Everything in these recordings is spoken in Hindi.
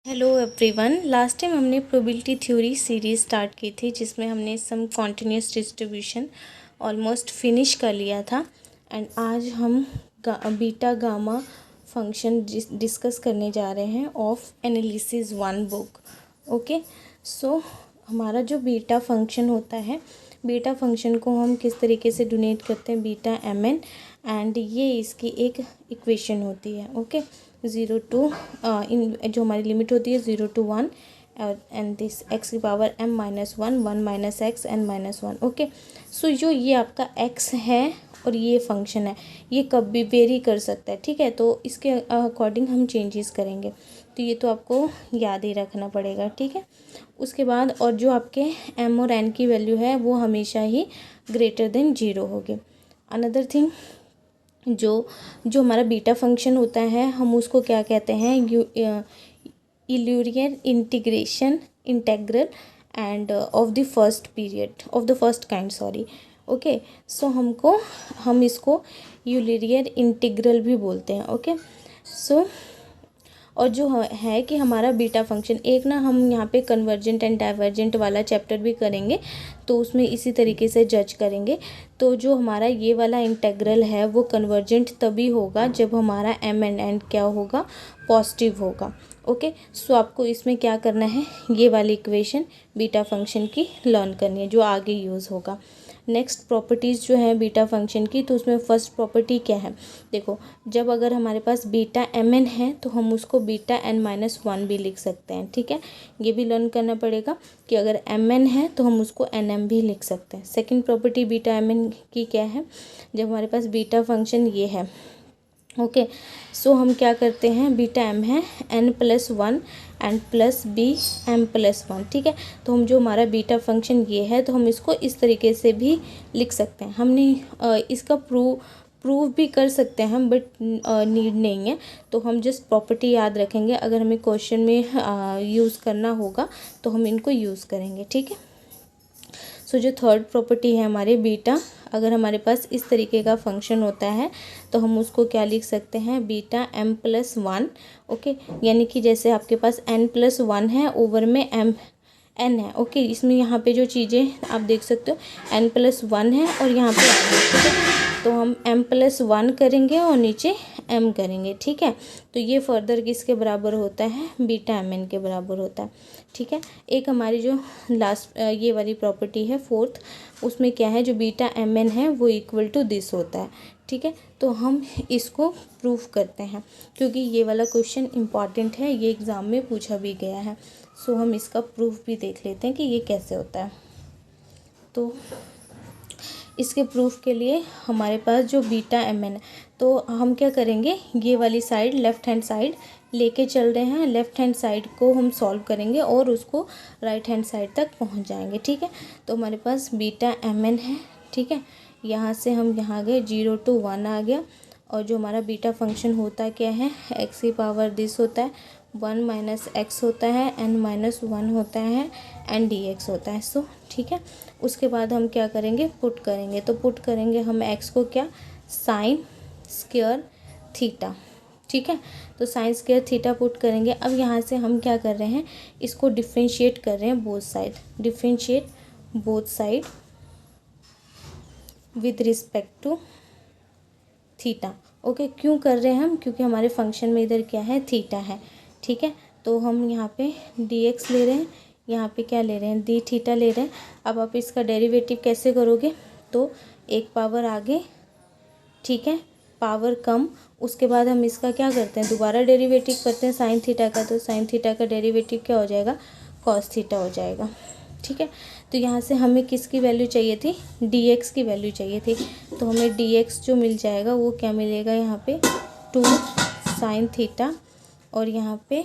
Hello everyone. लास्ट टाइम हमने प्रोबेबिलिटी थ्योरी सीरीज़ स्टार्ट की थी जिसमें हमने सम कॉन्टिन्यूस डिस्ट्रीब्यूशन ऑलमोस्ट फिनिश कर लिया था। एंड आज हम बीटा गामा फंक्शन डिस्कस करने जा रहे हैं ऑफ एनालिसिस 1 बुक। ओके, सो हमारा जो बीटा फंक्शन होता है, बीटा फंक्शन को हम किस तरीके से डोनेट करते हैं, बीटा एम एन, एंड ये इसकी एक इक्वेशन होती है। ओके, 0 to इन जो हमारी लिमिट होती है 0 to 1 एंड दिस एक्स की power m minus 1 1 minus x n minus 1। Okay, so जो ये आपका x है और ये फंक्शन है, ये कभी वेरी कर सकता है। ठीक है, तो इसके अकॉर्डिंग हम चेंजेस करेंगे, तो ये तो आपको याद ही रखना पड़ेगा। ठीक है, उसके बाद और जो आपके m और n की वैल्यू है वो हमेशा ही ग्रेटर देन 0 होगी। अनदर थिंग, जो जो हमारा बीटा फंक्शन होता है हम उसको क्या कहते हैं, Eulerian integration integral and of the first period of the first kind, sorry. Okay, so हम इसको यूलिरियन इंटीग्रल भी बोलते हैं। ओके, सो और जो है कि हमारा बीटा फंक्शन एक ना, हम यहाँ पे कन्वर्जेंट एंड डाइवर्जेंट वाला चैप्टर भी करेंगे, तो उसमें इसी तरीके से जज करेंगे। तो जो हमारा ये वाला इंटेग्रल है वो कन्वर्जेंट तभी होगा जब हमारा एम एंड क्या होगा, पॉजिटिव होगा। ओके, सो आपको इसमें क्या करना है, ये वाली इक्वेशन बीटा फंक्शन की लर्न करनी है जो आगे यूज़ होगा। नेक्स्ट प्रॉपर्टीज़ जो है बीटा फंक्शन की, तो उसमें फर्स्ट प्रॉपर्टी क्या है, देखो, जब अगर हमारे पास बीटा एम एन है तो हम उसको बीटा एन माइनस 1 भी लिख सकते हैं। ठीक है, ये भी लर्न करना पड़ेगा कि अगर एम एन है तो हम उसको एन एम भी लिख सकते हैं। Second property beta M N की क्या है, जब हमारे पास बीटा फंक्शन ये है, ओके, सो हम क्या करते हैं, बीटा एम है n plus 1 and plus B M plus 1। ठीक है, तो हम जो हमारा बीटा फंक्शन ये है तो हम इसको इस तरीके से भी लिख सकते हैं। हमने इसका प्रूव भी कर सकते हैं हम, बट नीड नहीं है, तो हम जस्ट प्रॉपर्टी याद रखेंगे। अगर हमें क्वेश्चन में यूज़ करना होगा तो हम इनको यूज़ करेंगे। ठीक है, सो जो थर्ड प्रॉपर्टी है हमारे बीटा, अगर हमारे पास इस तरीके का फंक्शन होता है तो हम उसको क्या लिख सकते हैं, बीटा m प्लस 1। ओके, यानी कि जैसे आपके पास n प्लस 1 है, ओवर में m n है। ओके, इसमें यहाँ पे जो चीज़ें आप देख सकते हो, n प्लस 1 है और यहाँ पे n है। ठीक है, तो हम m प्लस 1 करेंगे और नीचे m करेंगे। ठीक है, तो ये फर्दर किसके बराबर होता है, बीटा एम एन के बराबर होता है। ठीक है, एक हमारी जो लास्ट ये वाली प्रॉपर्टी है फोर्थ, उसमें क्या है, जो बीटा एम एन है वो इक्वल टू दिस होता है। ठीक है, तो हम इसको प्रूफ करते हैं क्योंकि ये वाला क्वेश्चन इम्पॉर्टेंट है, ये एग्ज़ाम में पूछा भी गया है। सो हम इसका प्रूफ भी देख लेते हैं कि ये कैसे होता है। तो इसके प्रूफ के लिए हमारे पास जो बीटा एम एन है, तो हम क्या करेंगे, ये वाली साइड लेफ़्ट हैंड साइड लेके चल रहे हैं, लेफ़्ट हैंड साइड को हम सॉल्व करेंगे और उसको राइट हैंड साइड तक पहुंच जाएंगे। ठीक है, तो हमारे पास बीटा एम एन है। ठीक है, यहाँ से हम यहाँ गए 0 to 1 आ गया, और जो हमारा बीटा फंक्शन होता क्या है, एक्स की पावर दिस होता है, 1 माइनस एक्स होता है, n माइनस 1 होता है, एंड डी एक्स होता है। सो ठीक है, उसके बाद हम क्या करेंगे, पुट करेंगे, तो पुट करेंगे हम x को क्या, साइन स्क्वायर थीटा। ठीक है, तो साइन स्क्वायर थीटा पुट करेंगे। अब यहाँ से हम क्या कर रहे हैं, इसको डिफ्रेंशिएट कर रहे हैं both side, differentiate both side with respect to theta. Okay, क्यों कर रहे हैं हम, क्योंकि हमारे फंक्शन में इधर क्या है, थीटा है। ठीक है, तो हम यहाँ पे डी एक्स ले रहे हैं, यहाँ पे क्या ले रहे हैं, डी थीटा ले रहे हैं। अब आप इसका डेरिवेटिव कैसे करोगे, तो एक पावर आगे, ठीक है, पावर कम, उसके बाद हम इसका क्या करते हैं, दोबारा डेरिवेटिव करते हैं साइन थीटा का, तो साइन थीटा का डेरिवेटिव क्या हो जाएगा, कॉस थीटा हो जाएगा। ठीक है, तो यहाँ से हमें किसकी वैल्यू चाहिए थी, डी एक्स की वैल्यू चाहिए थी, तो हमें डी एक्स जो मिल जाएगा वो क्या मिलेगा, यहाँ पे 2 साइन थीटा और यहाँ पे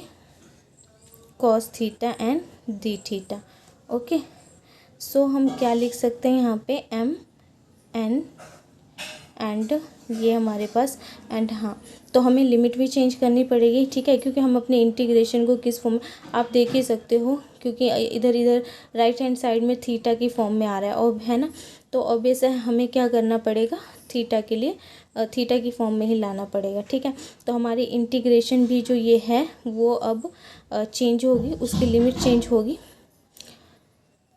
cos theta and d theta. Okay, so हम क्या लिख सकते हैं, यहाँ पे एम एन एंड ये हमारे पास एंड, हाँ, तो हमें लिमिट भी चेंज करनी पड़ेगी। ठीक है, क्योंकि हम अपने इंटीग्रेशन को किस फॉर्म में, आप देख ही सकते हो, क्योंकि इधर इधर राइट हैंड साइड में थीटा की फॉर्म में आ रहा है और है ना, तो ऑब्वियस है हमें क्या करना पड़ेगा, थीटा के लिए थीटा की फॉर्म में ही लाना पड़ेगा, ठीक है। तो हमारी इंटीग्रेशन भी जो ये है वो अब चेंज होगी, उसकी लिमिट चेंज होगी।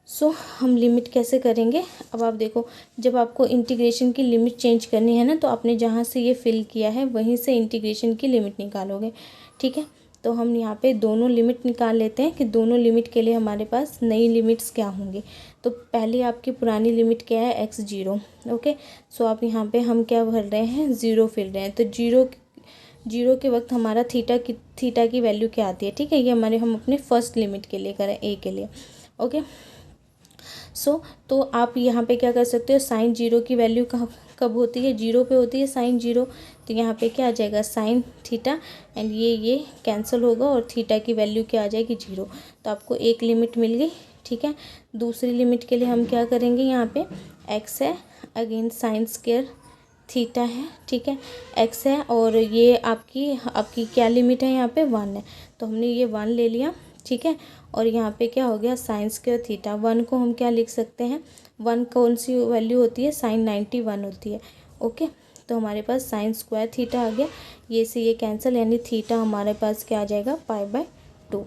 सो हम लिमिट कैसे करेंगे, अब आप देखो, जब आपको इंटीग्रेशन की लिमिट चेंज करनी है ना, तो आपने जहाँ से ये फिल किया है वहीं से इंटीग्रेशन की लिमिट निकालोगे, ठीक है। तो हम यहाँ पे दोनों लिमिट निकाल लेते हैं कि दोनों लिमिट के लिए हमारे पास नई लिमिट्स क्या होंगी। तो पहले आपकी पुरानी लिमिट क्या है, x0, ओके। सो आप यहाँ पे हम क्या भर रहे हैं, 0 फिल रहे हैं। तो जीरो के वक्त हमारा थीटा की वैल्यू क्या आती है, ठीक है। ये हम अपने फर्स्ट लिमिट के लिए करें, a के लिए, ओके। तो आप यहाँ पे क्या कर सकते हो, साइन जीरो की वैल्यू कब होती है, 0 पे होती है साइन जीरो। तो यहाँ पे क्या आ जाएगा, साइन थीटा, एंड ये कैंसिल होगा और थीटा की वैल्यू क्या आ जाएगी, 0। तो आपको एक लिमिट मिल गई, ठीक है। दूसरी लिमिट के लिए हम क्या करेंगे, यहाँ पे x है, अगेन साइन स्क्वायर थीटा है, ठीक है। x है और ये आपकी क्या लिमिट है, यहाँ पे 1 है। तो हमने ये 1 ले लिया, ठीक है। और यहाँ पे क्या हो गया, साइन स्क्वायर थीटा। 1 को हम क्या लिख सकते हैं, 1 कौन सी वैल्यू होती है, साइन 91 होती है, ओके। तो हमारे पास साइन स्क्वायर थीटा आ गया, ये से ये कैंसिल, यानी थीटा हमारे पास क्या आ जाएगा, π/2।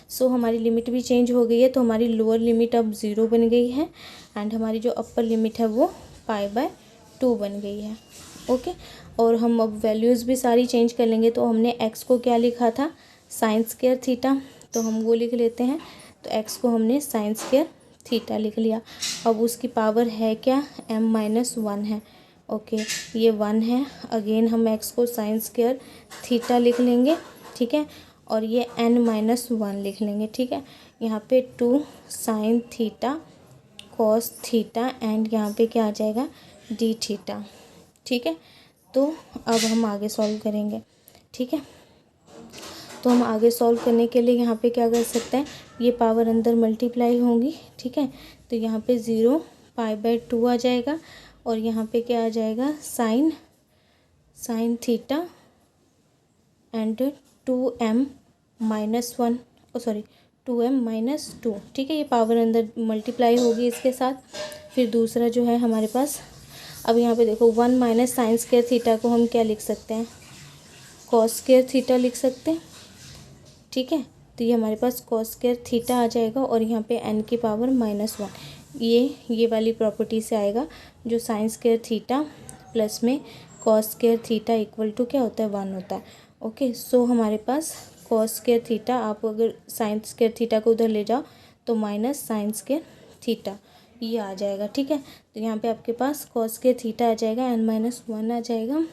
सो हमारी लिमिट भी चेंज हो गई है। तो हमारी लोअर लिमिट अब 0 बन गई है एंड हमारी जो अपर लिमिट है वो π/2 बन गई है, ओके। और हम अब वैल्यूज़ भी सारी चेंज कर लेंगे। तो हमने x को क्या लिखा था, साइन स्क्वायर थीटा, तो हम वो लिख लेते हैं। तो x को हमने साइन स्क्वायर थीटा लिख लिया। अब उसकी पावर है क्या, m-1 है, ओके। ये 1 है, अगेन हम x को साइन स्क्वायर थीटा लिख लेंगे, ठीक है। और ये n-1 लिख लेंगे, ठीक है। यहाँ पे 2 sine theta cos theta and यहाँ पे क्या आ जाएगा, डी थीटा, ठीक है। तो अब हम आगे सॉल्व करेंगे, ठीक है। तो हम आगे सॉल्व करने के लिए यहाँ पे क्या कर सकते हैं, ये पावर अंदर मल्टीप्लाई होंगी, ठीक है। तो यहाँ पे 0 π/2 आ जाएगा और यहाँ पे क्या आ जाएगा, sine theta and 2m-1, sorry 2m-2, ठीक है। ये पावर अंदर मल्टीप्लाई होगी इसके साथ। फिर दूसरा जो है हमारे पास, अब यहाँ पे देखो 1 माइनस साइन स्क्वायर थीटा को हम क्या लिख सकते हैं, कॉस स्क्वायर थीटा लिख सकते हैं, ठीक है। तो ये हमारे पास कॉस स्क्वायर थीटा आ जाएगा और यहाँ पे n की पावर -1, ये वाली प्रॉपर्टी से आएगा, जो साइन स्क्वायर थीटा प्लस में cos square theta equal to क्या होता है, 1 होता है, ओके। सो हमारे पास कॉस स्क्वायर थीटा, आप अगर साइन स्क्वायर थीटा को उधर ले जाओ तो माइनस साइन स्क्वायर थीटा ये आ जाएगा, ठीक है। तो यहाँ पे आपके पास कॉस स्क्वायर थीटा आ जाएगा, n-1 आ जाएगा,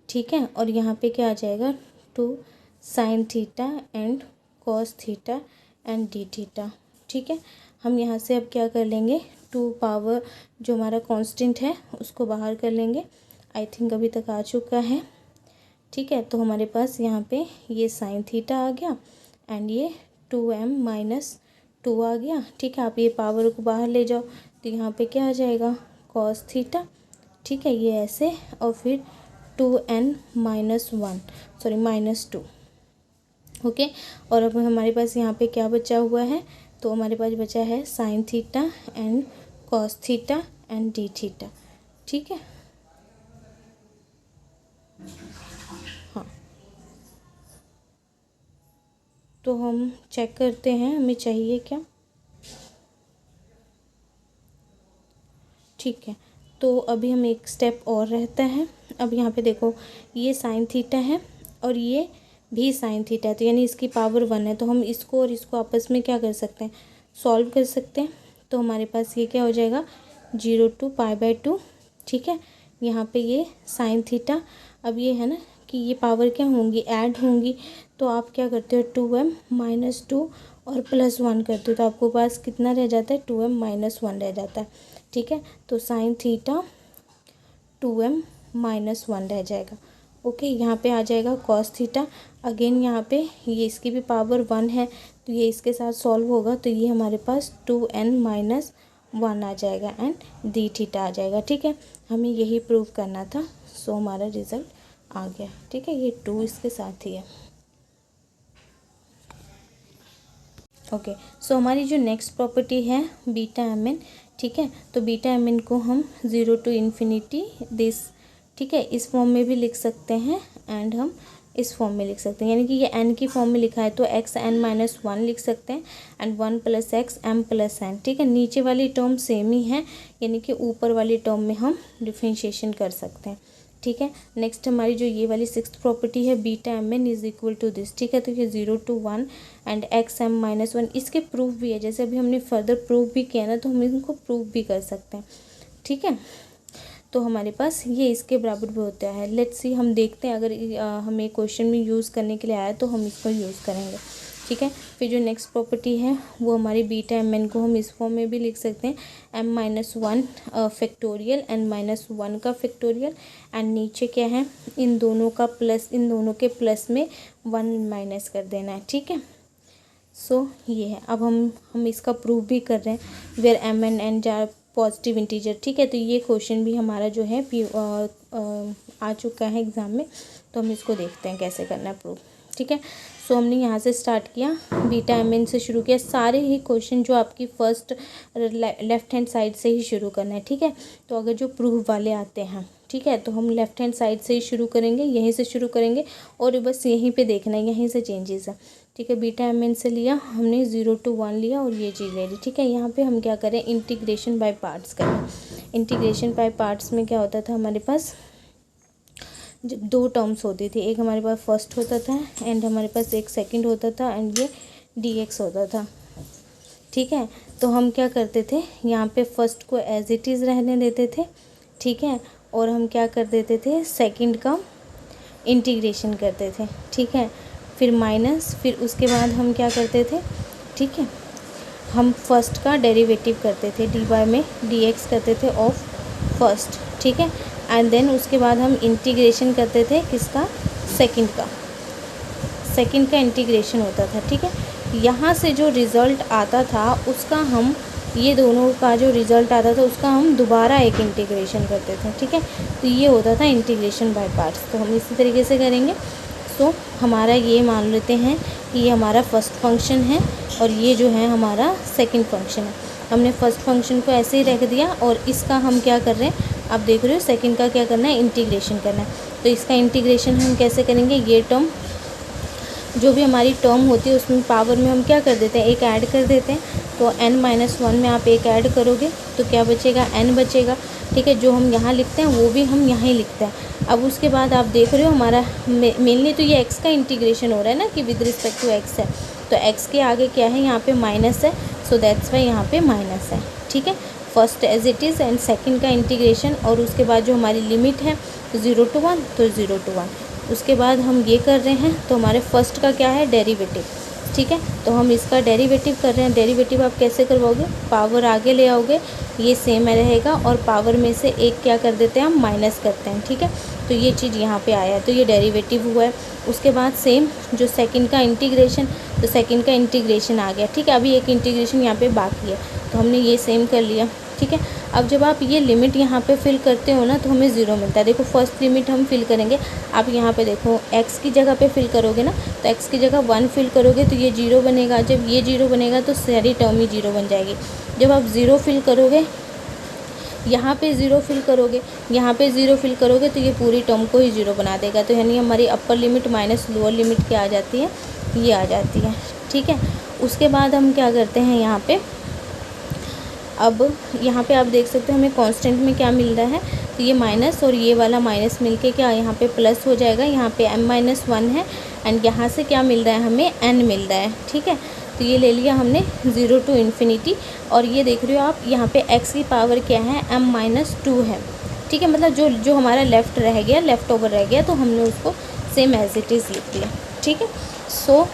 ठीक है। और यहाँ पे क्या आ जाएगा, 2 sine theta and cos theta and d theta, ठीक है। हम यहाँ से अब क्या कर लेंगे, 2 पावर जो हमारा कांस्टेंट है उसको बाहर कर लेंगे। आई थिंक अभी तक आ चुका है, ठीक है। तो हमारे पास यहाँ पे ये साइन थीटा आ गया एंड ये 2m-2 आ गया, ठीक है। आप ये पावर को बाहर ले जाओ तो यहाँ पे क्या आ जाएगा, कॉस थीटा, ठीक है, ये ऐसे, और फिर 2n-1, सॉरी -2, ओके। और अब हमारे पास यहाँ पे क्या बचा हुआ है, तो हमारे पास बचा है sine theta and cos theta and d theta, ठीक है। हाँ, तो हम चेक करते हैं हमें चाहिए क्या, ठीक है। तो अभी हम एक स्टेप और रहता है। अब यहाँ पे देखो, ये साइन थीटा है और ये भी साइन थीटा है, तो यानी इसकी पावर 1 है। तो हम इसको और इसको आपस में क्या कर सकते हैं, सॉल्व कर सकते हैं। तो हमारे पास ये क्या हो जाएगा, 0 to π/2, ठीक है। यहाँ पे ये साइन थीटा, अब ये है ना कि ये पावर क्या होंगी, ऐड होंगी। तो आप क्या करते हो, 2m-2 और +1 करते हो, तो आपको पास कितना रह जाता है, 2m-1 रह जाता है, ठीक है। तो साइन थीटा 2m-1 रह जाएगा, ओके। यहाँ पे आ जाएगा कॉस थीटा, अगेन यहाँ पे ये इसकी भी पावर 1 है तो ये इसके साथ सॉल्व होगा, तो ये हमारे पास 2n-1 आ जाएगा एंड डी थीटा आ जाएगा, ठीक है। हमें यही प्रूव करना था, सो हमारा रिज़ल्ट आ गया, ठीक है। ये 2 इसके साथ ही है, ओके। सो हमारी जो नेक्स्ट प्रॉपर्टी है बीटा mn, ठीक है। तो बीटा एम एन को हम 0 to इन्फिनिटी दिस, ठीक है, इस फॉर्म में भी लिख सकते हैं एंड हम इस फॉर्म में लिख सकते हैं, यानी कि ये एन की फॉर्म में लिखा है तो एक्स एन माइनस वन लिख सकते हैं and 1 plus X M plus N, ठीक है। नीचे वाली टर्म सेम ही है, यानी कि ऊपर वाली टर्म में हम डिफरेंशिएशन कर सकते हैं, ठीक है। नेक्स्ट हमारी जो ये वाली सिक्स्थ प्रॉपर्टी है, beta M N is equal to this, ठीक है। तो ये 0 to 1 and X M minus one, इसके प्रूफ भी है, जैसे अभी हमने फर्दर प्रूफ भी किया ना, तो हम इनको प्रूफ भी कर सकते हैं, ठीक है। तो हमारे पास ये इसके बराबर भी होता है। लेट्स सी, हम देखते हैं अगर हमें क्वेश्चन में यूज़ करने के लिए आया तो हम इसको यूज़ करेंगे, ठीक है। फिर जो नेक्स्ट प्रॉपर्टी है वो हमारी बीटा एम एन को हम इस फॉर्म में भी लिख सकते हैं, M minus one factorial N minus one का फैक्टोरियल एंड नीचे क्या है, इन दोनों का प्लस, इन दोनों के प्लस में 1 माइनस कर देना है, ठीक है। सो ये है। अब हम इसका प्रूफ भी कर रहे हैं, where M N and R positive integer, ठीक है। तो ये क्वेश्चन भी हमारा जो है आ चुका है एग्ज़ाम में, तो हम इसको देखते हैं कैसे करना है प्रूफ, ठीक है। सो हमने यहाँ से स्टार्ट किया, बीटा एम एन से शुरू किया, सारे ही क्वेश्चन जो आपकी फर्स्ट लेफ्ट हैंड साइड से ही शुरू करना है, ठीक है। तो अगर जो प्रूफ वाले आते हैं, ठीक है, तो हम लेफ्ट हैंड साइड से ही शुरू करेंगे, यहीं से शुरू करेंगे और बस यहीं पे देखना है, यहीं से चेंजेस है, ठीक है। बीटा एम एन से लिया हमने 0 to 1 लिया और ये चीज़ ले ली, ठीक है। यहाँ पे हम क्या करें, इंटीग्रेशन बाय पार्ट्स करें। इंटीग्रेशन बाय पार्ट्स में क्या होता था, हमारे पास जब दो टर्म्स होती थी, एक हमारे पास फर्स्ट होता था एंड हमारे पास एक सेकंड होता था एंड ये dx होता था, ठीक है। तो हम क्या करते थे, यहाँ पे फर्स्ट को एज इट इज़ रहने देते थे, ठीक है, और हम क्या कर देते थे, सेकंड का इंटीग्रेशन करते थे, ठीक है। फिर माइनस, फिर उसके बाद हम क्या करते थे, ठीक है, हम फर्स्ट का डेरिवेटिव करते थे, डी वाई में dx करते थे ऑफ फर्स्ट, ठीक है। एंड देन उसके बाद हम इंटीग्रेशन करते थे किसका, सेकंड का, सेकंड का इंटीग्रेशन होता था, ठीक है। यहाँ से जो रिज़ल्ट आता था उसका हम, ये दोनों का जो रिज़ल्ट आता था उसका हम दोबारा एक इंटीग्रेशन करते थे, ठीक है। तो ये होता था इंटीग्रेशन बाय पार्ट्स। तो हम इसी तरीके से करेंगे। सो हमारा ये मान लेते हैं कि ये हमारा फर्स्ट फंक्शन है और ये जो है हमारा सेकंड फंक्शन है। हमने फर्स्ट फंक्शन को ऐसे ही रख दिया और इसका हम क्या कर रहे हैं, आप देख रहे हो, सेकंड का क्या करना है, इंटीग्रेशन करना है। तो इसका इंटीग्रेशन हम कैसे करेंगे, ये टर्म जो भी हमारी टर्म होती है उसमें पावर में हम क्या कर देते हैं, एक ऐड कर देते हैं। तो n माइनस वन में आप एक ऐड करोगे तो क्या बचेगा, n बचेगा, ठीक है। जो हम यहाँ लिखते हैं वो भी हम यहाँ ही लिखते हैं। अब उसके बाद आप देख रहे हो हमारा मेनली तो ये x का इंटीग्रेशन हो रहा है ना, कि विद रिस्पेक्ट टू x है, तो x के आगे क्या है, यहाँ पे माइनस है, सो दैट्स वाई यहाँ पे माइनस है, ठीक है। First as it is and second का इंटीग्रेशन, और उसके बाद जो हमारी लिमिट है 0 to 1, तो 0 to 1। उसके बाद हम ये कर रहे हैं, तो हमारे फर्स्ट का क्या है, डेरिवेटिव, ठीक है। तो हम इसका डेरिवेटिव कर रहे हैं। डेरिवेटिव आप कैसे करवाओगे, पावर आगे ले आओगे, ये सेम रहेगा और पावर में से एक क्या कर देते हैं, हम माइनस करते हैं, ठीक है। तो ये चीज़ यहाँ पे आया, तो ये डेरिवेटिव हुआ है। उसके बाद सेम जो सेकंड का इंटीग्रेशन, तो सेकंड का इंटीग्रेशन आ गया, ठीक है। अभी एक इंटीग्रेशन यहाँ पे बाकी है, तो हमने ये सेम कर लिया, ठीक है। अब जब आप ये लिमिट यहाँ पे फिल करते हो ना, तो हमें 0 मिलता है। देखो फर्स्ट लिमिट हम फिल करेंगे, आप यहाँ पे देखो x की जगह पे फिल करोगे ना, तो x की जगह 1 फिल करोगे तो ये 0 बनेगा। जब ये 0 बनेगा तो सारी टर्म ही 0 बन जाएगी। जब आप 0 फिल करोगे, यहाँ पे 0 फिल करोगे, यहाँ पे 0 फिल करोगे, तो ये पूरी टर्म को ही 0 बना देगा। तो यानी हमारी upper limit minus lower limit क्या आ जाती है, ये आ जाती है, ठीक है। उसके बाद हम क्या करते हैं यहाँ पे, अब यहाँ पे आप देख सकते हो हमें कांस्टेंट में क्या मिल रहा है, तो ये माइनस और ये वाला माइनस मिलके क्या यहाँ पे प्लस हो जाएगा। यहाँ पे m-1 है एंड यहाँ से क्या मिल रहा है, हमें n मिल रहा है, ठीक है। तो ये ले लिया हमने 0 to इन्फिनिटी, और ये देख रहे हो आप यहाँ पे x की पावर क्या है, m-2 है, ठीक है। मतलब जो हमारा लेफ़्ट रह गया, लेफ़्ट ओवर रह गया, तो हमने उसको सेम एज इट इज़ लिख दिया, ठीक है। सो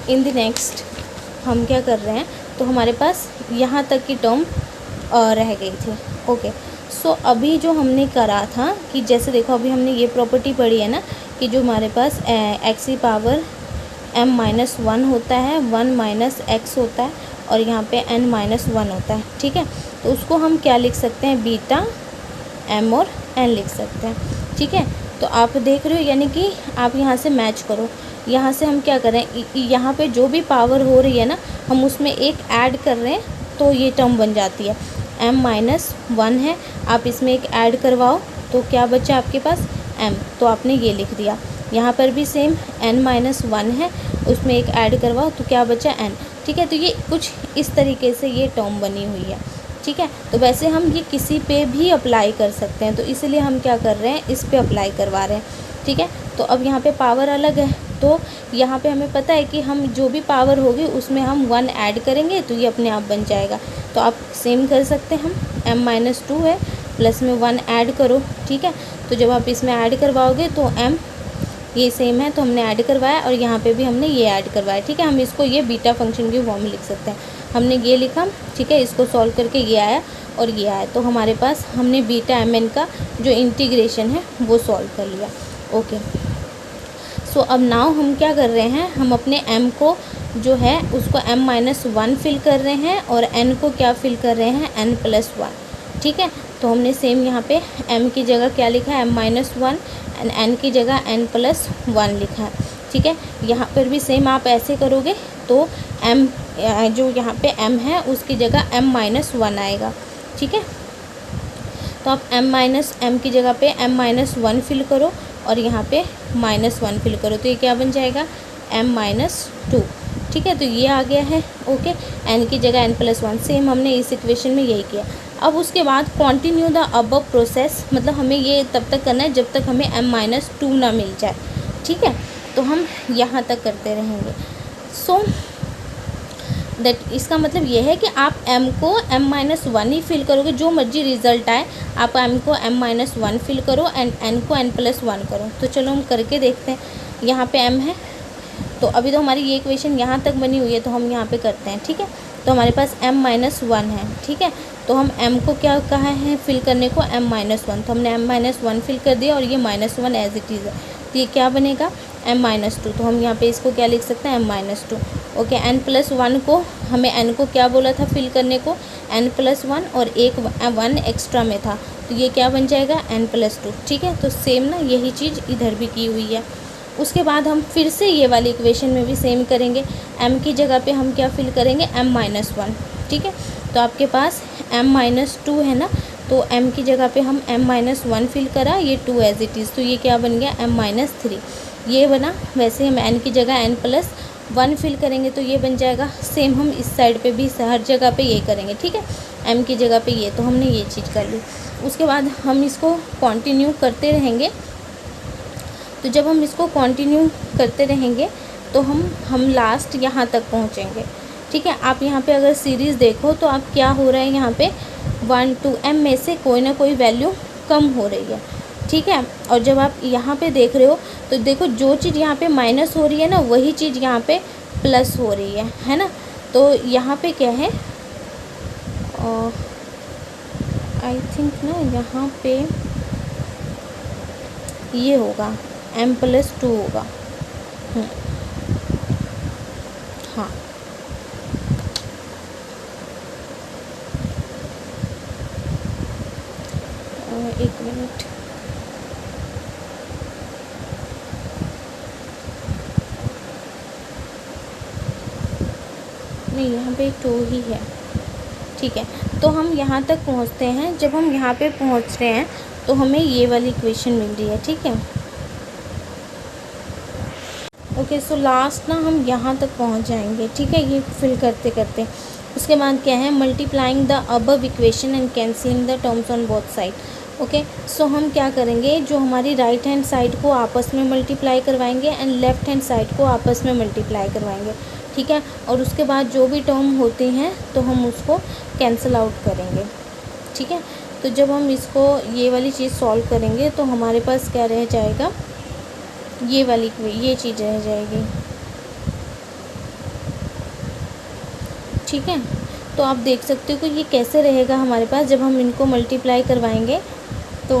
इन द नेक्स्ट हम क्या कर रहे हैं, तो हमारे पास यहाँ तक की टर्म रह गई थी, ओके। सो अभी जो हमने करा था कि जैसे देखो अभी हमने ये प्रॉपर्टी पढ़ी है ना, कि जो हमारे पास x की पावर m-1 होता है, 1 माइनस x होता है, और यहाँ पे n-1 होता है, ठीक है। तो उसको हम क्या लिख सकते हैं, बीटा m और n लिख सकते हैं, ठीक है। तो आप देख रहे हो, यानी कि आप यहाँ से मैच करो। यहाँ से हम क्या कर रहे हैं, यहाँ पे जो भी पावर हो रही है ना, हम उसमें एक ऐड कर रहे हैं, तो ये टर्म बन जाती है। m-1 है, आप इसमें एक ऐड करवाओ तो क्या बचा आपके पास, m, तो आपने ये लिख दिया। यहाँ पर भी सेम n-1 है, उसमें एक ऐड करवाओ तो क्या बचा, n। ठीक है, तो ये कुछ इस तरीके से ये टर्म बनी हुई है। ठीक है, तो वैसे हम ये किसी पे भी अप्लाई कर सकते हैं, तो इसलिए हम क्या कर रहे हैं, इस पे अप्लाई करवा रहे हैं। ठीक है, तो अब यहाँ पे पावर अलग है, तो यहाँ पे हमें पता है कि हम जो भी पावर होगी उसमें हम 1 ऐड करेंगे तो ये अपने आप बन जाएगा। तो आप सेम कर सकते हैं, हम m-2 है, प्लस में 1 ऐड करो। ठीक है, तो जब आप इसमें ऐड करवाओगे तो m ये सेम है, तो हमने ऐड करवाया और यहाँ पे भी हमने ये ऐड करवाया। ठीक है, हम इसको ये बीटा फंक्शन की फॉर्म में लिख सकते हैं। हमने ये लिखा, ठीक है, इसको सॉल्व करके ये आया और ये आया, तो हमारे पास हमने बीटा mn का जो इंटीग्रेशन है वो सॉल्व कर लिया। ओके, सो अब नाउ हम क्या कर रहे हैं, हम अपने m को जो है उसको m-1 फिल कर रहे हैं और n को क्या फिल कर रहे हैं, n+1। ठीक है, तो हमने सेम यहाँ पे m की जगह क्या लिखा है, m-1, एंड n की जगह n+1 लिखा है। ठीक है, यहाँ पर भी सेम आप ऐसे करोगे तो m जो यहाँ पे m है उसकी जगह m-1 आएगा। ठीक है, तो आप m की जगह पे m-1 फिल करो और यहाँ पे -1 फिल करो, तो ये क्या बन जाएगा, m-2। ठीक है, तो ये आ गया है। ओके, n की जगह n+1, सेम हमने इस इक्वेशन में यही किया। अब उसके बाद कंटिन्यू द अबव प्रोसेस, मतलब हमें ये तब तक करना है जब तक हमें m-2 ना मिल जाए। ठीक है, तो हम यहाँ तक करते रहेंगे। सो दैट, इसका मतलब ये है कि आप m को m-1 ही फिल करोगे, जो मर्जी रिज़ल्ट आए आप m को m-1 फिल करो एंड n को n+1 करो। तो चलो हम करके देखते हैं। यहाँ पे m है, तो अभी तो हमारी ये इक्वेशन यहाँ तक बनी हुई है, तो हम यहाँ पे करते हैं। ठीक है, तो हमारे पास m-1 है। ठीक है, तो हम m को क्या कहा है फिल करने को, m-1, तो हमने m-1 फिल कर दिया और ये -1 एज इट इज़ है, तो ये क्या बनेगा, m-2। तो हम यहाँ पे इसको क्या लिख सकते हैं, m-2। ओके, n+1 को हमें n को क्या बोला था फिल करने को, n+1, और एक 1 एक्स्ट्रा में था, तो ये क्या बन जाएगा, n+2। ठीक है, तो सेम ना यही चीज़ इधर भी की हुई है। उसके बाद हम फिर से ये वाली इक्वेशन में भी सेम करेंगे। m की जगह पे हम क्या फिल करेंगे, m-1। ठीक है, तो आपके पास m-2 है ना, तो m की जगह पे हम m-1 फिल करा, ये 2 एज इट इज़, तो ये क्या बन गया, m-3 ये बना। वैसे हम n की जगह n+1 फिल करेंगे तो ये बन जाएगा। सेम हम इस साइड पे भी हर जगह पे ये करेंगे। ठीक है, m की जगह पे ये, तो हमने ये चीज़ कर ली। उसके बाद हम इसको कंटिन्यू करते रहेंगे। तो जब हम इसको कंटिन्यू करते रहेंगे तो हम लास्ट यहाँ तक पहुँचेंगे। ठीक है, आप यहाँ पे अगर सीरीज़ देखो तो आप क्या हो रहा है, यहाँ पे 1 2 m में से कोई ना कोई वैल्यू कम हो रही है। ठीक है, और जब आप यहाँ पे देख रहे हो तो देखो जो चीज़ यहाँ पे माइनस हो रही है ना, वही चीज़ यहाँ पे प्लस हो रही है ना। तो यहाँ पे क्या है, आई थिंक ना यहाँ पे ये होगा m+2 होगा। हाँ, एक मिनट, नहीं यहाँ पे 2 ही है। ठीक है, तो हम यहाँ तक पहुँचते हैं। जब हम यहाँ पे पहुँच रहे हैं तो हमें ये वाली इक्वेशन मिल रही है। ठीक है, ओके, सो लास्ट ना हम यहाँ तक पहुँच जाएंगे। ठीक है, ये फिल करते करते उसके बाद क्या है, multiplying the above equation and cancelling the terms on both side. Okay, so हम क्या करेंगे, जो हमारी राइट हैंड साइड को आपस में मल्टीप्लाई करवाएंगे एंड लेफ़्ट हैंड साइड को आपस में मल्टीप्लाई करवाएंगे। ठीक है, और उसके बाद जो भी टर्म होती हैं तो हम उसको कैंसिल आउट करेंगे। ठीक है, तो जब हम इसको ये वाली चीज़ सॉल्व करेंगे तो हमारे पास क्या रह जाएगा, ये चीज़ रह जाएगी। ठीक है, तो आप देख सकते हो कि ये कैसे रहेगा हमारे पास जब हम इनको मल्टीप्लाई करवाएंगे। तो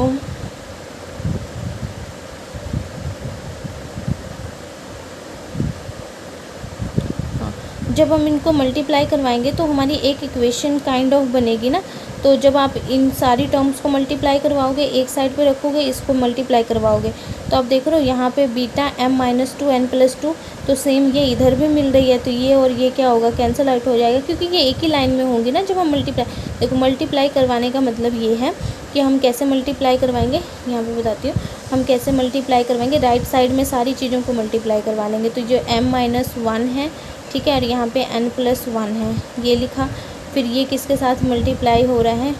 हाँ, जब हम इनको मल्टीप्लाई करवाएंगे तो हमारी एक इक्वेशन काइंड ऑफ बनेगी ना, तो जब आप इन सारी टर्म्स को मल्टीप्लाई करवाओगे, एक साइड पे रखोगे, इसको मल्टीप्लाई करवाओगे, तो आप देख रहे हो यहाँ पे बीटा m-2 तो सेम ये इधर भी मिल रही है, तो ये और ये क्या होगा, कैंसिल आउट हो जाएगा, क्योंकि ये एक ही लाइन में होंगी ना जब हम मल्टीप्लाई। देखो मल्टीप्लाई करवाने का मतलब ये है कि हम कैसे मल्टीप्लाई करवाएंगे, यहाँ पे बताती हूँ हम कैसे मल्टीप्लाई करवाएंगे। राइट साइड में सारी चीज़ों को मल्टीप्लाई करवा लेंगे, तो जो m-1 है, ठीक है, और यहाँ पे n+1 है, ये लिखा। फिर ये किसके साथ मल्टीप्लाई हो रहा है,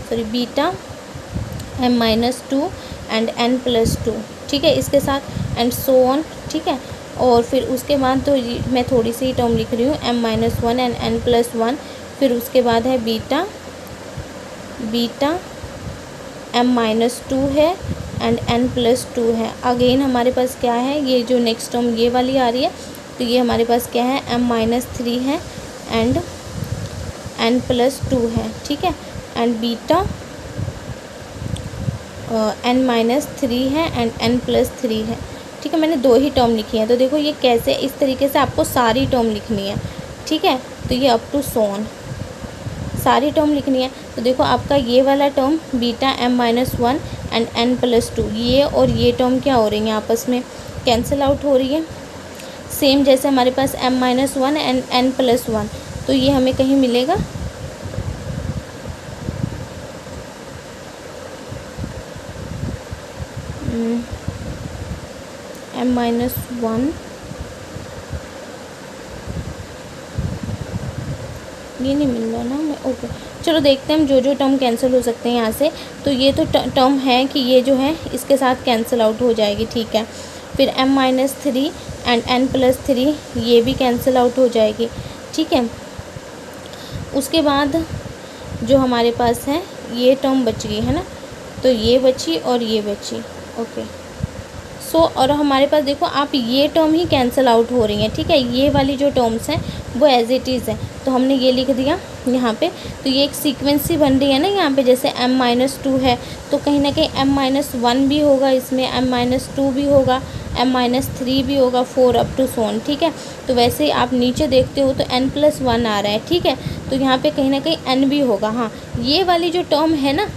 sorry, beta m-2 and n+2, ठीक है, इसके साथ एंड सो ऑन, ठीक है। और फिर उसके बाद तो मैं थोड़ी सी टर्म लिख रही हूँ, m-1 एंड n+1, फिर उसके बाद है बीटा m-2 है एंड n+2 है। अगेन हमारे पास क्या है, ये जो नेक्स्ट टर्म ये वाली आ रही है, तो ये हमारे पास क्या है, m-3 है एंड n+2 है, ठीक है, एंड बीटा n-3 है एंड n+3 है, ठीक है। मैंने 2 ही टर्म लिखी हैं, तो देखो ये कैसे, इस तरीके से आपको सारी टर्म लिखनी है, ठीक है। तो ये अप टू सो ऑन सारी टर्म लिखनी है। तो देखो आपका ये वाला term beta m-1 and n+2, ये और ये टर्म क्या हो रही है, आपस में कैंसिल आउट हो रही है, सेम जैसे हमारे पास m-1 एंड n+1, तो ये हमें कहीं मिलेगा, m-1 ये नहीं मिल रहा ना हमें, ओके चलो देखते हैं हम जो जो टर्म कैंसिल हो सकते हैं यहाँ से। तो ये तो टर्म है कि ये जो है इसके साथ कैंसिल आउट हो जाएगी, ठीक है। फिर m-3 एंड n+3 ये भी कैंसिल आउट हो जाएगी, ठीक है। उसके बाद जो हमारे पास है ये टर्म बच गई है ना, तो ये बची और ये बची, ओके। सो और हमारे पास देखो आप ये टर्म ही कैंसिल आउट हो रही हैं, ठीक है, ये वाली जो टर्म्स हैं वो एज इट इज़ है, तो हमने ये लिख दिया यहाँ पे। तो ये एक सीक्वेंस ही बन रही है ना यहाँ पे, जैसे m-2 है तो कहीं ना कहीं m-1 भी होगा इसमें, m-2 भी होगा, m-3 भी होगा, 4 अप टू सोन, ठीक है। तो वैसे ही आप नीचे देखते हो तो n+1 आ रहा है, ठीक है, तो यहाँ पे कहीं ना कहीं n भी होगा। हाँ, ये वाली जो टर्म है ना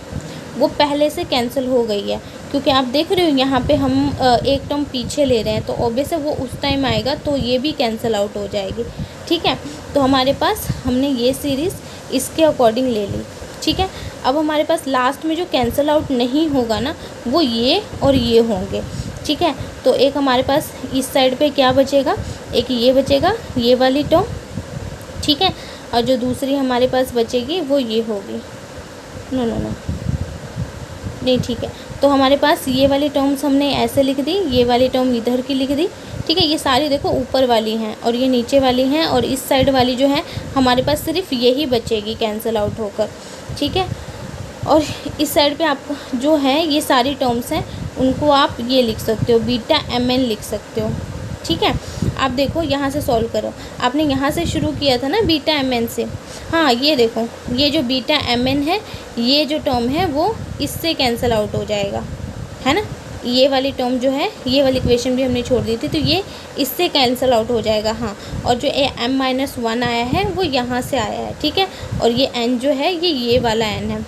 वो पहले से कैंसिल हो गई है, क्योंकि आप देख रहे हो यहाँ पे हम एक टर्म पीछे ले रहे हैं, तो ऑब्वियस है वो उस टाइम आएगा, तो ये भी कैंसिल आउट हो जाएगी, ठीक है। तो हमारे पास हमने ये सीरीज़ इसके अकॉर्डिंग ले ली, ठीक है। अब हमारे पास लास्ट में जो कैंसिल आउट नहीं होगा ना वो ये और ये होंगे, ठीक है। तो एक हमारे पास इस साइड पे क्या बचेगा, एक ये बचेगा, ये वाली टर्म, ठीक है, और जो दूसरी हमारे पास बचेगी वो ये होगी, नो नो नो नहीं, ठीक है। तो हमारे पास ये वाली टर्म्स हमने ऐसे लिख दी, ये वाली टर्म इधर की लिख दी, ठीक है। ये सारी देखो ऊपर वाली हैं और ये नीचे वाली हैं, और इस साइड वाली जो है हमारे पास सिर्फ यही बचेगी कैंसिल आउट होकर, ठीक है। और इस साइड पे आप जो है ये सारी टर्म्स हैं उनको आप ये लिख सकते हो, बीटा mn लिख सकते हो, ठीक है। आप देखो यहाँ से सॉल्व करो, आपने यहाँ से शुरू किया था ना बीटा mn से, हाँ ये देखो ये जो बीटा mn है ये जो टर्म है वो इससे कैंसिल आउट हो जाएगा, है ना। ये वाली टर्म जो है, ये वाली इक्वेशन भी हमने छोड़ दी थी, तो ये इससे कैंसिल आउट हो जाएगा, हाँ। और जो m-1 आया है वो यहाँ से आया है, ठीक है, और ये n जो है ये वाला n है,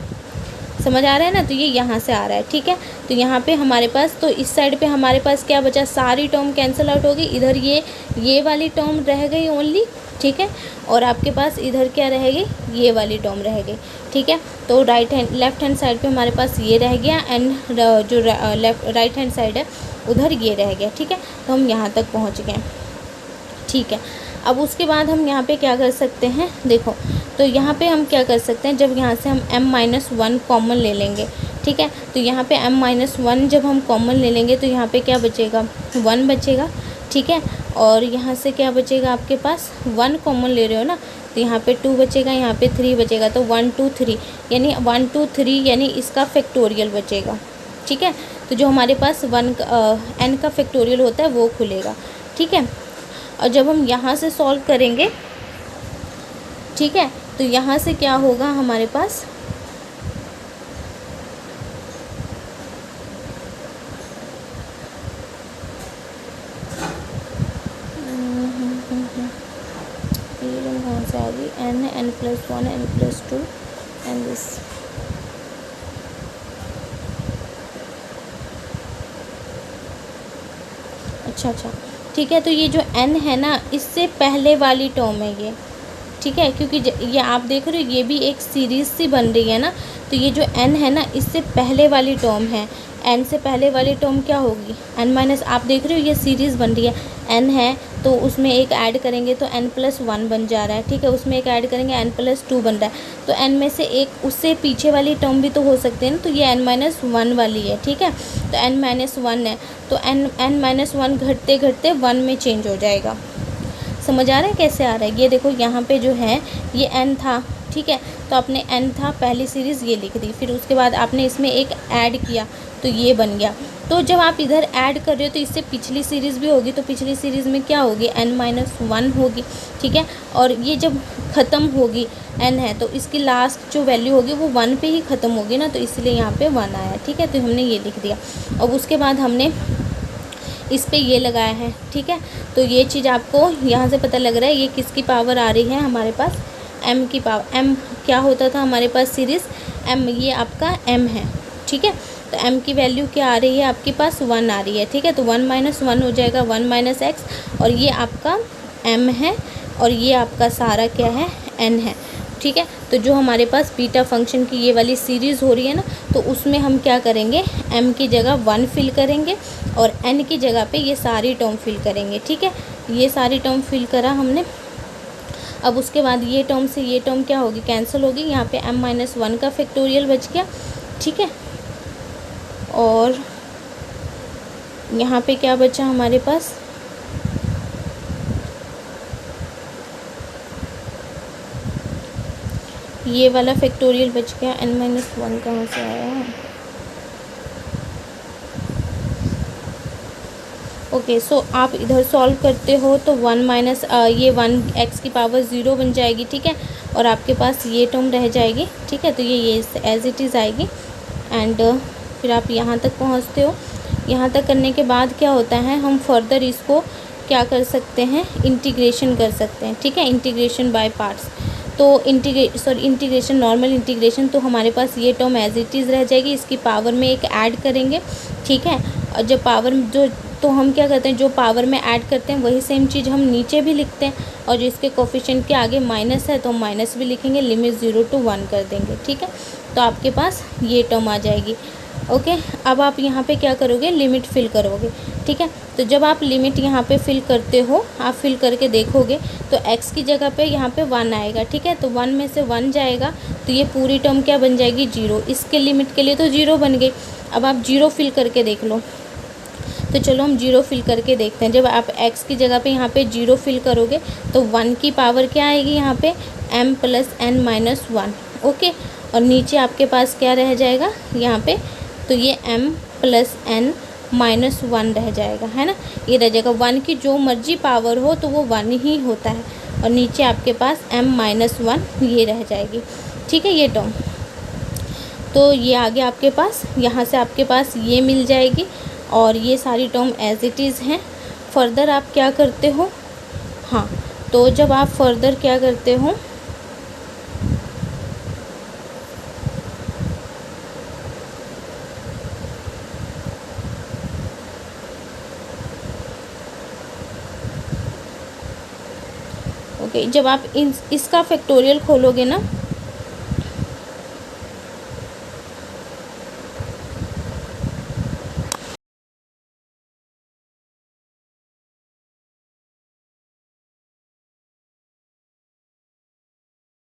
समझ आ रहा है ना, तो ये यहाँ से आ रहा है, ठीक है। तो यहाँ पे हमारे पास, तो इस साइड पे हमारे पास क्या बचा, सारी टर्म कैंसिल आउट हो गई, इधर ये वाली टर्म रह गई ओनली, ठीक है, और आपके पास इधर क्या रह गई, ये वाली टर्म रह गई, ठीक है। तो लेफ़्ट हैंड साइड पे हमारे पास ये रह गया, एंड जो राइट हैंड साइड है उधर ये रह गया, ठीक है। तो हम यहाँ तक पहुँच गए, ठीक है। अब उसके बाद हम यहाँ पे क्या कर सकते हैं, देखो तो यहाँ पे हम क्या कर सकते हैं, जब यहाँ से हम m-1 कॉमन ले लेंगे, ठीक है, तो यहाँ पे m-1 जब हम कॉमन ले लेंगे तो यहाँ पे क्या बचेगा, 1 बचेगा, ठीक है। और यहाँ से क्या बचेगा, आपके पास 1 कॉमन ले रहे हो ना, तो यहाँ पे 2 बचेगा, यहाँ पे 3 बचेगा, तो 1 2 3 यानी 1 2 3 यानी इसका फैक्टोरियल बचेगा, ठीक है। तो जो हमारे पास n का फैक्टोरियल होता है वो खुलेगा, ठीक है। और जब हम यहाँ से सॉल्व करेंगे, ठीक है, तो यहाँ से क्या होगा हमारे पास, कहाँ से आ गई, n है, n+1 n+2 एंड दिस। अच्छा अच्छा, ठीक है। तो ये जो n है ना, इससे पहले वाली टर्म है ये, ठीक है, क्योंकि ये आप देख रहे हो ये भी एक सीरीज़ सी बन रही है ना। तो ये जो n है ना, इससे पहले वाली टर्म है। n से पहले वाली टर्म क्या होगी, n माइनस, आप देख रहे हो ये सीरीज़ बन रही है। n है तो उसमें एक ऐड करेंगे तो n+1 बन जा रहा है, ठीक है। उसमें एक ऐड करेंगे n+2 बन रहा है। तो n में से एक उससे पीछे वाली टर्म भी तो हो सकते हैं ना। तो ये n-1 वाली है, ठीक है। तो n-1 है, तो n-1 घटते घटते 1 में चेंज हो जाएगा। समझ आ रहा है कैसे आ रहा है? ये देखो यहाँ पे जो है ये n था, ठीक है। तो आपने n था, पहली सीरीज़ ये लिख दी, फिर उसके बाद आपने इसमें एक ऐड किया तो ये बन गया। तो जब आप इधर ऐड कर रहे हो तो इससे पिछली सीरीज़ भी होगी, तो पिछली सीरीज़ में क्या होगी, n-1 होगी, ठीक है। और ये जब ख़त्म होगी, n है तो इसकी लास्ट जो वैल्यू होगी वो 1 पे ही ख़त्म होगी ना, तो इसलिए यहाँ पे 1 आया, ठीक है। तो हमने ये लिख दिया। अब उसके बाद हमने इस पे ये लगाया है, ठीक है। तो ये चीज़ आपको यहाँ से पता लग रहा है ये किसकी पावर आ रही है हमारे पास, m की पावर। m क्या होता था हमारे पास सीरीज़, m, ये आपका m है, ठीक है। तो m की वैल्यू क्या आ रही है आपके पास, 1 आ रही है, ठीक है। तो 1-1 हो जाएगा, 1 - x, और ये आपका m है और ये आपका सारा क्या है, n है, ठीक है। तो जो हमारे पास बीटा फंक्शन की ये वाली सीरीज़ हो रही है ना, तो उसमें हम क्या करेंगे, m की जगह 1 फिल करेंगे और n की जगह पे ये सारी टर्म फिल करेंगे, ठीक है। ये सारी टर्म फिल करा हमने। अब उसके बाद ये टर्म से ये टर्म क्या होगी, कैंसिल होगी। यहाँ पे m-1 का फैक्टोरियल बच गया, ठीक है। और यहाँ पे क्या बचा हमारे पास, ये वाला फैक्टोरियल बच गया। n-1 कहाँ से आया, ओके। सो आप इधर सॉल्व करते हो तो 1 माइनस ये 1 x की पावर 0 बन जाएगी, ठीक है। और आपके पास ये टर्म रह जाएगी, ठीक है। तो ये एज इट इज़ आएगी। एंड फिर आप यहाँ तक पहुँचते हो। यहाँ तक करने के बाद क्या होता है, हम फर्दर इसको क्या कर सकते हैं, इंटीग्रेशन कर सकते हैं, ठीक है। इंटीग्रेशन बाय पार्ट्स, तो इंटीग्रेशन, नॉर्मल इंटीग्रेशन। तो हमारे पास ये टर्म एज इट इज़ रह जाएगी, इसकी पावर में एक ऐड करेंगे, ठीक है। और जब पावर जो, तो हम क्या करते हैं, जो पावर में ऐड करते हैं वही सेम चीज़ हम नीचे भी लिखते हैं। और जो इसके कोफिशिएंट के आगे माइनस है तो हम माइनस भी लिखेंगे, लिमिट 0 to 1 कर देंगे, ठीक है। तो आपके पास ये टर्म आ जाएगी, ओके। अब आप यहाँ पे क्या करोगे, लिमिट फिल करोगे, ठीक है। तो जब आप लिमिट यहाँ पे फिल करते हो, आप फिल करके देखोगे तो x की जगह पे यहाँ पे 1 आएगा, ठीक है। तो 1 में से 1 जाएगा तो ये पूरी टर्म क्या बन जाएगी, 0। इसके लिमिट के लिए तो 0 बन गई। अब आप 0 फिल करके देख लो। तो चलो हम 0 फिल करके देखते हैं। जब आप x की जगह पे यहाँ पे 0 फिल करोगे तो 1 की पावर क्या आएगी यहाँ पे, m+n-1, ओके। और नीचे आपके पास क्या रह जाएगा यहाँ पे, तो ये m+n-1 रह जाएगा, है ना। ये रह जाएगा, 1 की जो मर्जी पावर हो तो वो 1 ही होता है। और नीचे आपके पास m-1 ये रह जाएगी, ठीक है, ये टर्म। तो ये आगे आपके पास, यहाँ से आपके पास ये मिल जाएगी और ये सारी टर्म एज इट इज़ हैं। फर्दर आप क्या करते हो, हाँ, तो जब आप फर्दर क्या करते हो, ओके, जब आप इसका फैक्टोरियल खोलोगे ना,